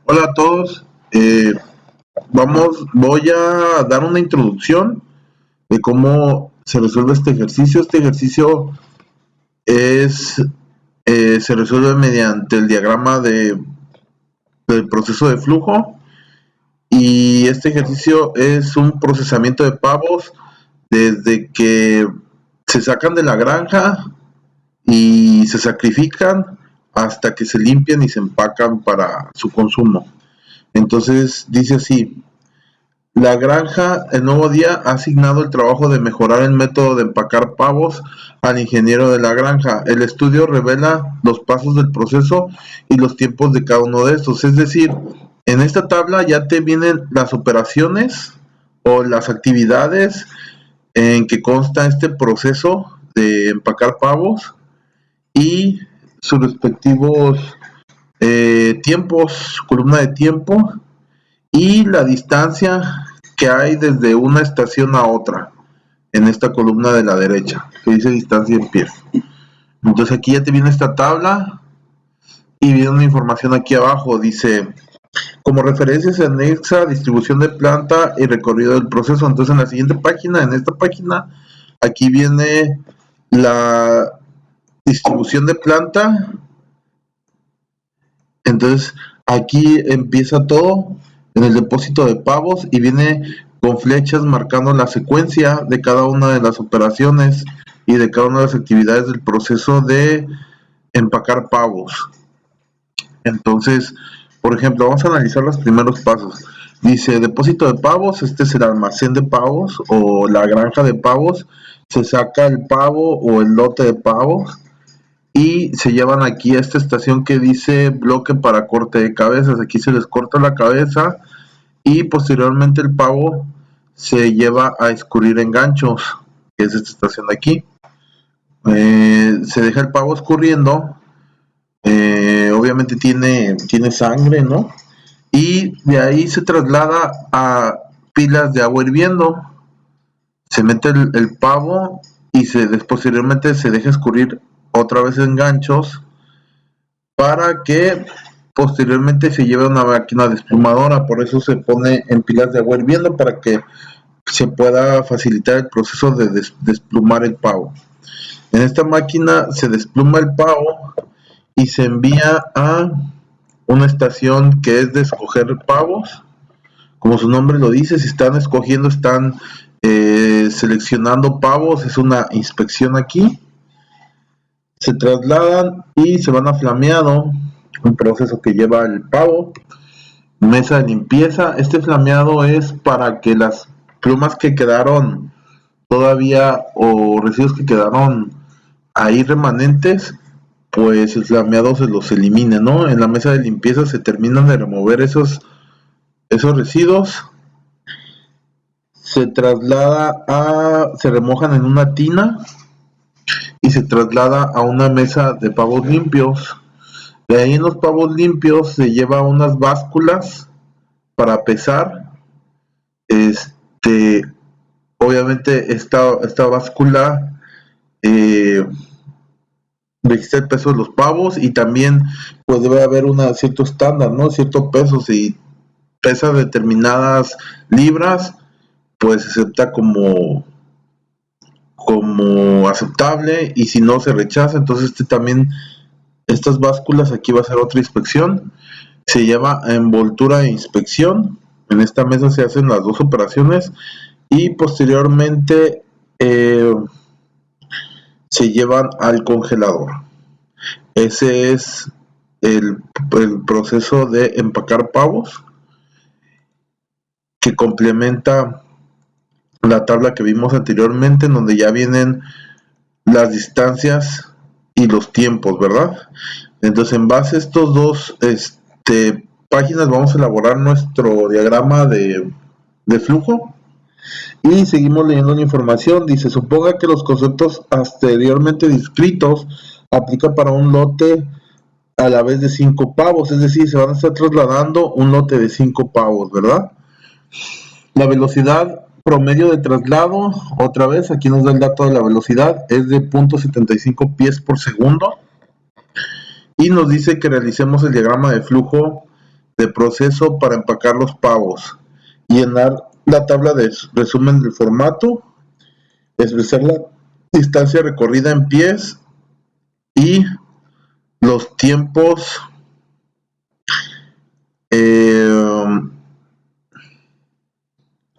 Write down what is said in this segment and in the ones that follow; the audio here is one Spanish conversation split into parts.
Hola a todos. Voy a dar una introducción de cómo se resuelve este ejercicio. Este ejercicio es, se resuelve mediante el diagrama del proceso de flujo, y este ejercicio es un procesamiento de pavos desde que se sacan de la granja y se sacrifican hasta que se limpian y se empacan para su consumo. Entonces dice así: la granja El Nuevo Día ha asignado el trabajo de mejorar el método de empacar pavos al ingeniero de la granja. El estudio revela los pasos del proceso y los tiempos de cada uno de estos. Es decir, en esta tabla ya te vienen las operaciones o las actividades en que consta este proceso de empacar pavos y sus respectivos tiempos, columna de tiempo, y la distancia que hay desde una estación a otra en esta columna de la derecha que dice distancia en pies. Entonces aquí ya te viene esta tabla y viene una información aquí abajo. Dice: como referencia se anexa distribución de planta y recorrido del proceso. Entonces en la siguiente página, en esta página, aquí viene la distribución de planta. Entonces aquí empieza todo en el depósito de pavos y viene con flechas marcando la secuencia de cada una de las operaciones y de cada una de las actividades del proceso de empacar pavos. Entonces, por ejemplo, vamos a analizar los primeros pasos. Dice depósito de pavos. Este es el almacén de pavos o la granja de pavos. Se saca el pavo o el lote de pavos y se llevan aquí a esta estación que dice bloque para corte de cabezas. Aquí se les corta la cabeza y posteriormente el pavo se lleva a escurrir en ganchos, que es esta estación de aquí. Se deja el pavo escurriendo, obviamente tiene sangre, ¿no? Y de ahí se traslada a pilas de agua hirviendo. Se mete el pavo y posteriormente se deja escurrir otra vez en ganchos para que posteriormente se lleve a una máquina desplumadora. Por eso se pone en pilas de agua hirviendo, para que se pueda facilitar el proceso de desplumar el pavo. En esta máquina se despluma el pavo y se envía a una estación que es de escoger pavos. Como su nombre lo dice, si están escogiendo, están seleccionando pavos, es una inspección aquí. Se trasladan y se van a flameado, un proceso que lleva el pavo. Mesa de limpieza. Este flameado es para que las plumas que quedaron todavía o residuos que quedaron ahí remanentes, pues el flameado se los elimine, ¿no? En la mesa de limpieza se terminan de remover esos residuos. Se se remojan en una tina y se traslada a una mesa de pavos limpios. De ahí en los pavos limpios se lleva unas básculas para pesar. Obviamente esta báscula registra el peso de los pavos, y también pues debe haber cierto estándar, ¿no? Cierto peso. Si pesa determinadas libras, pues se acepta como aceptable, y si no, se rechaza. Entonces estas básculas, aquí va a ser otra inspección. Se llama envoltura e inspección. En esta mesa se hacen las dos operaciones y posteriormente se llevan al congelador. Ese es el proceso de empacar pavos, que complementa la tabla que vimos anteriormente, en donde ya vienen las distancias y los tiempos, ¿verdad? Entonces, en base a estos dos páginas, vamos a elaborar nuestro diagrama de flujo. Y seguimos leyendo la información. Dice: suponga que los conceptos anteriormente descritos aplican para un lote a la vez de 5 pavos, es decir, se van a estar trasladando un lote de 5 pavos, ¿verdad? La velocidad promedio de traslado, otra vez, aquí nos da el dato de la velocidad, es de 0.75 pies por segundo. Y nos dice que realicemos el diagrama de flujo de proceso para empacar los pavos, llenar la tabla de resumen del formato, expresar la distancia recorrida en pies y los tiempos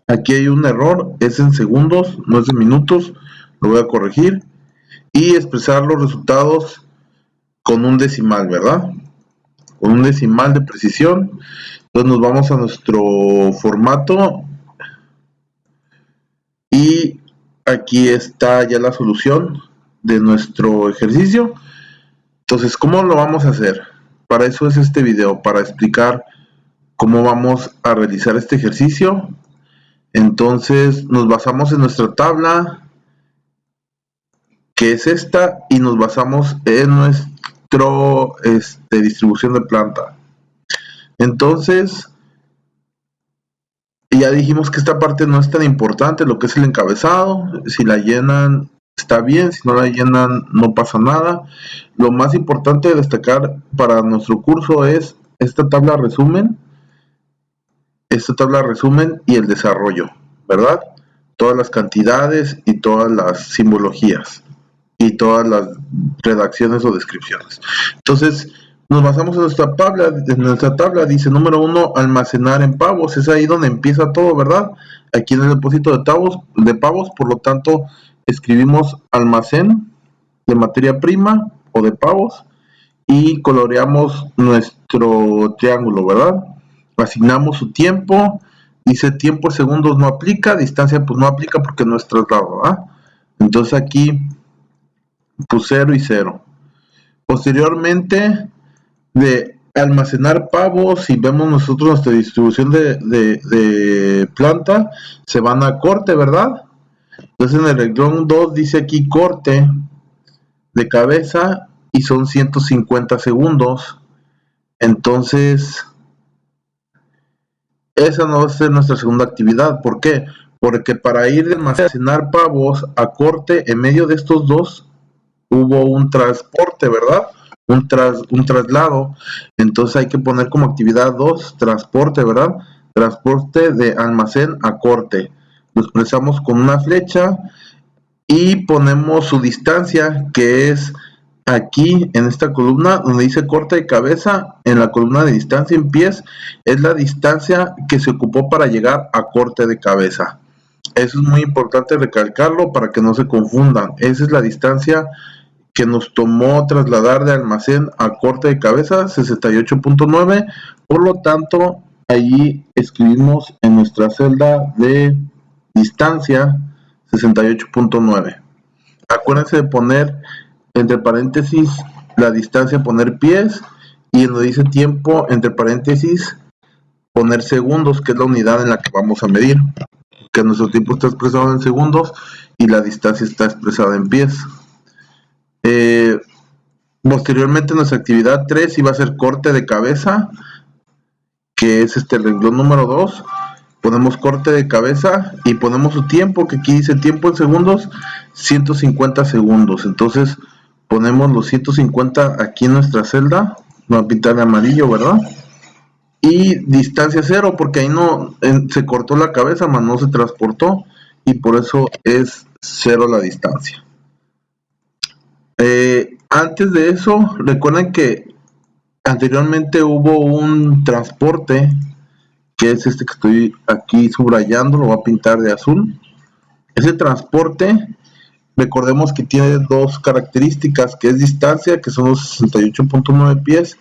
aquí hay un error, es en segundos, no es en minutos, lo voy a corregir, y expresar los resultados con un decimal, ¿verdad? Con un decimal de precisión. Entonces nos vamos a nuestro formato y aquí está ya la solución de nuestro ejercicio. Entonces, ¿cómo lo vamos a hacer? Para eso es este video, para explicar cómo vamos a realizar este ejercicio. Entonces nos basamos en nuestra tabla, que es esta, y nos basamos en nuestra distribución de planta. Entonces, ya dijimos que esta parte no es tan importante, lo que es el encabezado. Si la llenan está bien, si no la llenan no pasa nada. Lo más importante de destacar para nuestro curso es esta tabla resumen y el desarrollo, ¿verdad? Todas las cantidades y todas las simbologías y todas las redacciones o descripciones. Entonces, nos basamos en nuestra tabla. En nuestra tabla dice número 1, almacenar en pavos. Es ahí donde empieza todo, ¿verdad? Aquí en el depósito de pavos, por lo tanto, escribimos almacén de materia prima o de pavos y coloreamos nuestro triángulo, ¿verdad? Asignamos su tiempo. Dice tiempo en segundos no aplica, distancia pues no aplica porque no es traslado, ¿verdad? Entonces aquí pues 0 y 0. Posteriormente de almacenar pavos, si vemos nosotros nuestra distribución de planta, se van a corte, ¿verdad? Entonces en el renglón 2 dice aquí corte de cabeza y son 150 segundos. Entonces esa no va a ser nuestra segunda actividad. ¿Por qué? Porque para ir de almacenar pavos a corte, en medio de estos dos hubo un transporte, ¿verdad? Un traslado. Entonces hay que poner como actividad 2, transporte, ¿verdad? Transporte de almacén a corte. Lo expresamos con una flecha y ponemos su distancia, que es aquí en esta columna donde dice corte de cabeza. En la columna de distancia en pies es la distancia que se ocupó para llegar a corte de cabeza. Eso es muy importante recalcarlo para que no se confundan. Esa es la distancia que nos tomó trasladar de almacén a corte de cabeza, 68.9. Por lo tanto, allí escribimos en nuestra celda de distancia 68.9. Acuérdense de poner entre paréntesis la distancia, poner pies, y en donde dice tiempo, entre paréntesis, poner segundos, que es la unidad en la que vamos a medir, que nuestro tiempo está expresado en segundos y la distancia está expresada en pies. Posteriormente nuestra actividad 3 iba a ser corte de cabeza, que es el renglón número 2. Ponemos corte de cabeza y ponemos su tiempo, que aquí dice tiempo en segundos, 150 segundos. Entonces ponemos los 150 aquí en nuestra celda, vamos a pintar de amarillo, ¿verdad? Y distancia 0, porque ahí no se cortó la cabeza, más no se transportó, y por eso es 0 la distancia. Antes de eso, recuerden que anteriormente hubo un transporte, que es este que estoy aquí subrayando, lo voy a pintar de azul. Ese transporte, recordemos que tiene dos características, que es distancia, que son los 68.9 pies,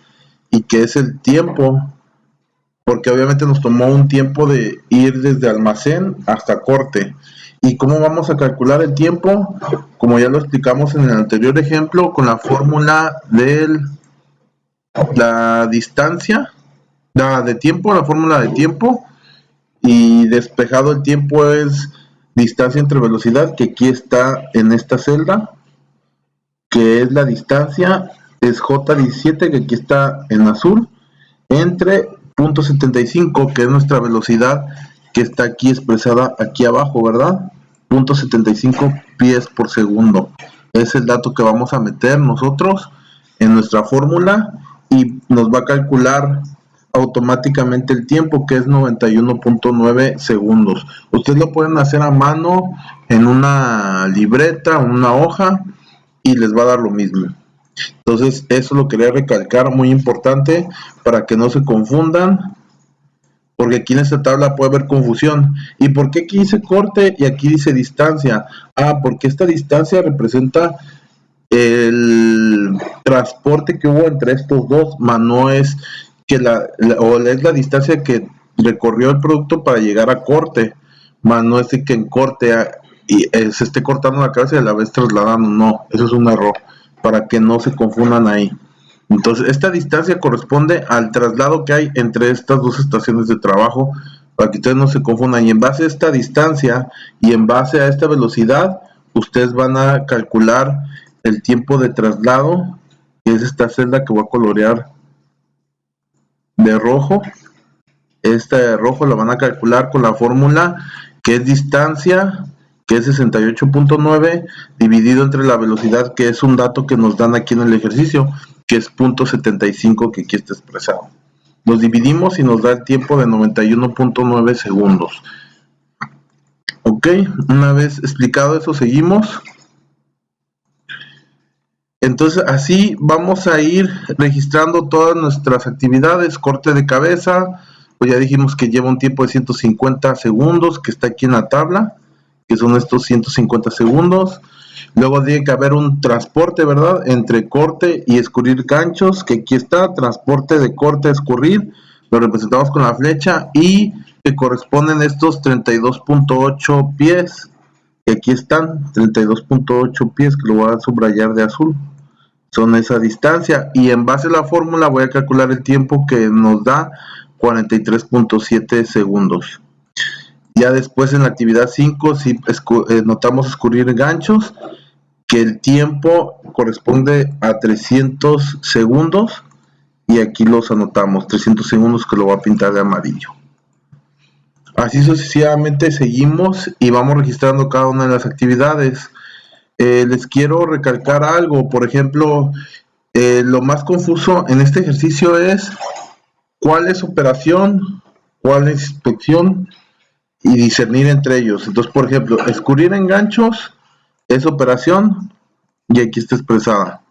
y que es el tiempo, porque obviamente nos tomó un tiempo de ir desde almacén hasta corte. ¿Y cómo vamos a calcular el tiempo? Como ya lo explicamos en el anterior ejemplo, con la fórmula de la distancia, de tiempo, la fórmula de tiempo, y despejado el tiempo es distancia entre velocidad, que aquí está en esta celda, que es la distancia, es J17, que aquí está en azul, entre .75, que es nuestra velocidad, que está aquí expresada aquí abajo, ¿verdad? 0.75 pies por segundo. Es el dato que vamos a meter nosotros en nuestra fórmula y nos va a calcular automáticamente el tiempo, que es 91.9 segundos. Ustedes lo pueden hacer a mano en una libreta, una hoja, y les va a dar lo mismo. Entonces eso lo quería recalcar, muy importante para que no se confundan, porque aquí en esta tabla puede haber confusión. ¿Y por qué aquí dice corte y aquí dice distancia? Porque esta distancia representa el transporte que hubo entre estos dos, más no es que es la distancia que recorrió el producto para llegar a corte, más no es de que en corte se esté cortando la cabeza y a la vez trasladando. No, eso es un error, para que no se confundan ahí. Entonces esta distancia corresponde al traslado que hay entre estas dos estaciones de trabajo, para que ustedes no se confundan, y en base a esta distancia y en base a esta velocidad ustedes van a calcular el tiempo de traslado, que es esta celda que voy a colorear de rojo. Esta de rojo la van a calcular con la fórmula que es distancia, que es 68.9, dividido entre la velocidad, que es un dato que nos dan aquí en el ejercicio, que es 0.75, que aquí está expresado. Los dividimos y nos da el tiempo de 91.9 segundos. Ok, una vez explicado eso, seguimos. Entonces así vamos a ir registrando todas nuestras actividades. Corte de cabeza, pues ya dijimos que lleva un tiempo de 150 segundos, que está aquí en la tabla, que son estos 150 segundos. Luego tiene que haber un transporte, ¿verdad?, entre corte y escurrir ganchos, que aquí está, transporte de corte a escurrir, lo representamos con la flecha, y que corresponden estos 32.8 pies, que aquí están, 32.8 pies, que lo voy a subrayar de azul. Son esa distancia, y en base a la fórmula voy a calcular el tiempo, que nos da 43.7 segundos. Ya después en la actividad 5, si notamos escurrir ganchos, que el tiempo corresponde a 300 segundos, y aquí los anotamos, 300 segundos, que lo voy a pintar de amarillo. Así sucesivamente seguimos y vamos registrando cada una de las actividades. Les quiero recalcar algo, por ejemplo, lo más confuso en este ejercicio es cuál es operación, cuál es inspección, y discernir entre ellos. Entonces, por ejemplo, escurrir en ganchos es operación, y aquí está expresada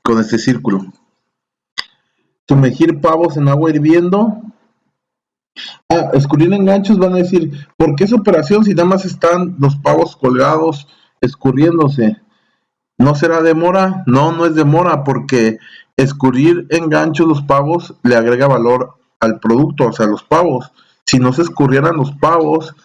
con este círculo. Sumergir pavos en agua hirviendo. Escurrir en ganchos, van a decir, ¿por qué es operación si nada más están los pavos colgados escurriéndose? ¿No será demora? No, no es demora, porque escurrir en ganchos los pavos le agrega valor al producto, o sea, los pavos. Si no se escurrieran los pavos,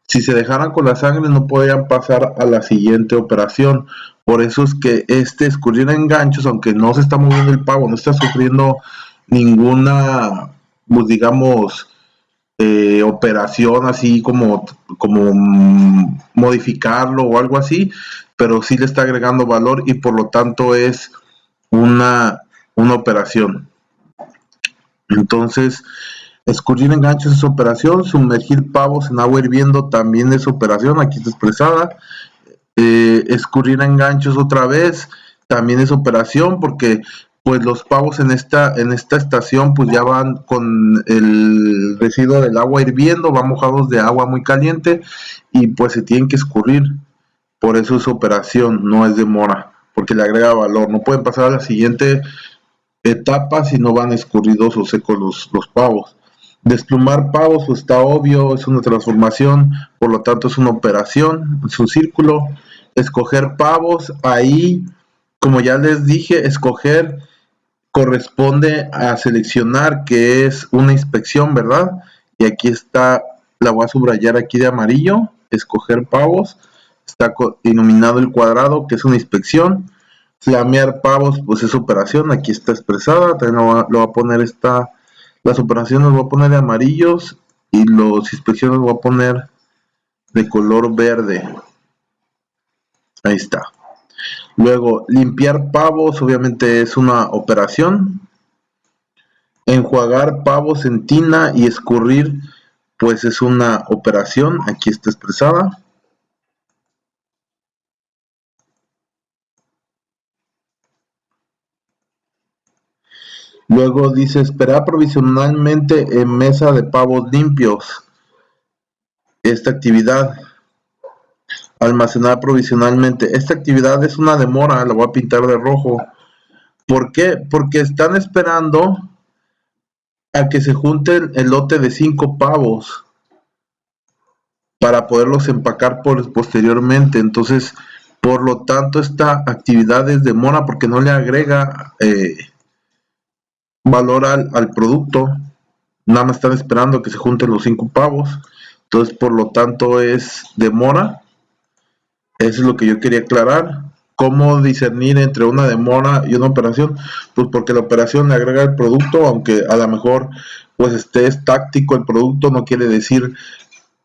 si se dejaran con la sangre, no podrían pasar a la siguiente operación. Por eso es que escurrir en ganchos, aunque no se está moviendo el pavo, no está sufriendo ninguna, pues digamos, operación así como modificarlo o algo así, pero sí le está agregando valor, y por lo tanto es una operación. Entonces, escurrir en ganchos es operación, sumergir pavos en agua hirviendo también es operación, aquí está expresada. Escurrir en ganchos otra vez también es operación, porque pues los pavos en esta estación pues ya van con el residuo del agua hirviendo, van mojados de agua muy caliente, y pues se tienen que escurrir. Por eso es operación, no es demora, porque le agrega valor. No pueden pasar a la siguiente etapa si no van escurridos o secos los pavos. Desplumar pavos, pues está obvio, es una transformación, por lo tanto es una operación, es un círculo. Escoger pavos, ahí, como ya les dije, escoger corresponde a seleccionar, que es una inspección, ¿verdad? Y aquí está, la voy a subrayar aquí de amarillo, escoger pavos, está iluminado el cuadrado, que es una inspección. Flamear pavos, pues es operación, aquí está expresada, también lo voy a poner las operaciones lo voy a poner de amarillos, y las inspecciones lo voy a poner de color verde. Ahí está. Luego, limpiar pavos, obviamente es una operación. Enjuagar pavos en tina y escurrir, pues es una operación, aquí está expresada. Luego dice esperar provisionalmente en mesa de pavos limpios. Esta actividad, almacenar provisionalmente. Esta actividad es una demora, la voy a pintar de rojo. ¿Por qué? Porque están esperando a que se junte el lote de 5 pavos para poderlos empacar posteriormente. Entonces, por lo tanto, esta actividad es demora porque no le agrega valor al producto. Nada más están esperando que se junten los 5 pavos. Entonces, por lo tanto, es demora. Eso es lo que yo quería aclarar. ¿Cómo discernir entre una demora y una operación? Pues porque la operación le agrega el producto, aunque a lo mejor pues esté estático el producto, no quiere decir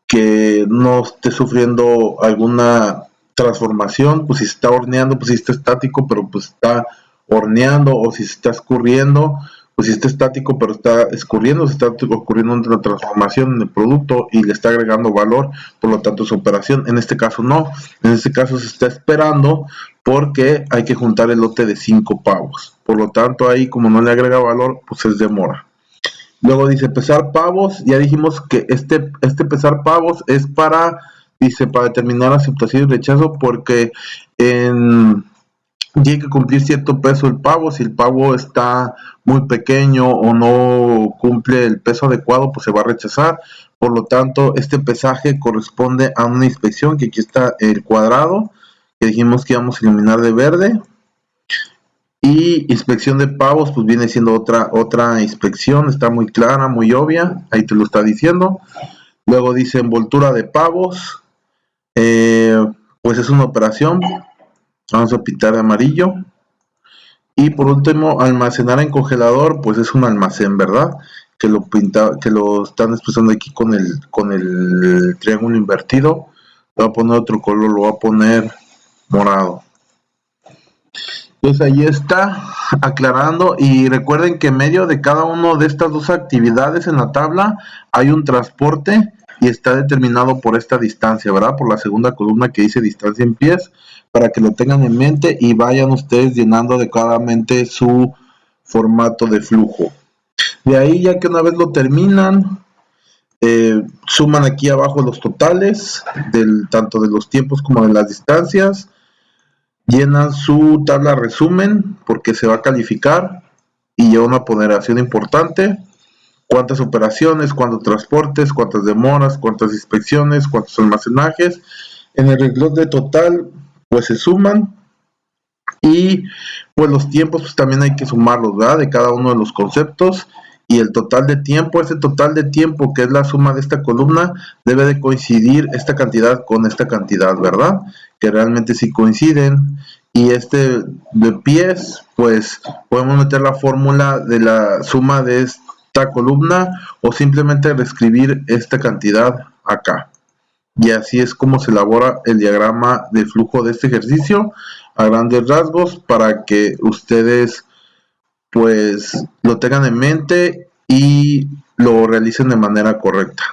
que no esté sufriendo alguna transformación. Pues si se está horneando, pues si está estático, pero pues está horneando, o si se está escurriendo, pues si está estático pero está escurriendo, se está ocurriendo una transformación en el producto y le está agregando valor, por lo tanto es operación. En este caso no, en este caso se está esperando porque hay que juntar el lote de 5 pavos, por lo tanto ahí como no le agrega valor, pues es demora. Luego dice pesar pavos, ya dijimos que este pesar pavos es para, dice, para determinar aceptación y rechazo, porque tiene que cumplir cierto peso el pavo. Si el pavo está muy pequeño o no cumple el peso adecuado, pues se va a rechazar. Por lo tanto, este pesaje corresponde a una inspección, que aquí está el cuadrado, que dijimos que íbamos a iluminar de verde. Y inspección de pavos, pues viene siendo otra inspección, está muy clara, muy obvia, ahí te lo está diciendo. Luego dice envoltura de pavos, pues es una operación, vamos a pintar de amarillo. Y por último, almacenar en congelador, pues es un almacén, ¿verdad? Que lo están expresando aquí con el triángulo invertido. Le voy a poner otro color, lo voy a poner morado. Pues ahí está aclarando, y recuerden que en medio de cada una de estas dos actividades en la tabla hay un transporte y está determinado por esta distancia, ¿verdad? Por la segunda columna que dice distancia en pies, para que lo tengan en mente y vayan ustedes llenando adecuadamente su formato de flujo. De ahí, ya que una vez lo terminan, suman aquí abajo los totales tanto de los tiempos como de las distancias. Llenan su tabla resumen porque se va a calificar y lleva una ponderación importante. Cuántas operaciones, cuántos transportes, cuántas demoras, cuántas inspecciones, cuántos almacenajes. En el renglón de total, pues se suman. Y pues los tiempos, pues también hay que sumarlos, ¿verdad? De cada uno de los conceptos. Y el total de tiempo, ese total de tiempo que es la suma de esta columna, debe de coincidir esta cantidad con esta cantidad, ¿verdad? Que realmente sí coinciden. Y este de pies, pues podemos meter la fórmula de la suma de esta columna o simplemente reescribir esta cantidad acá. Y así es como se elabora el diagrama de flujo de este ejercicio a grandes rasgos, para que ustedes pues lo tengan en mente y lo realicen de manera correcta.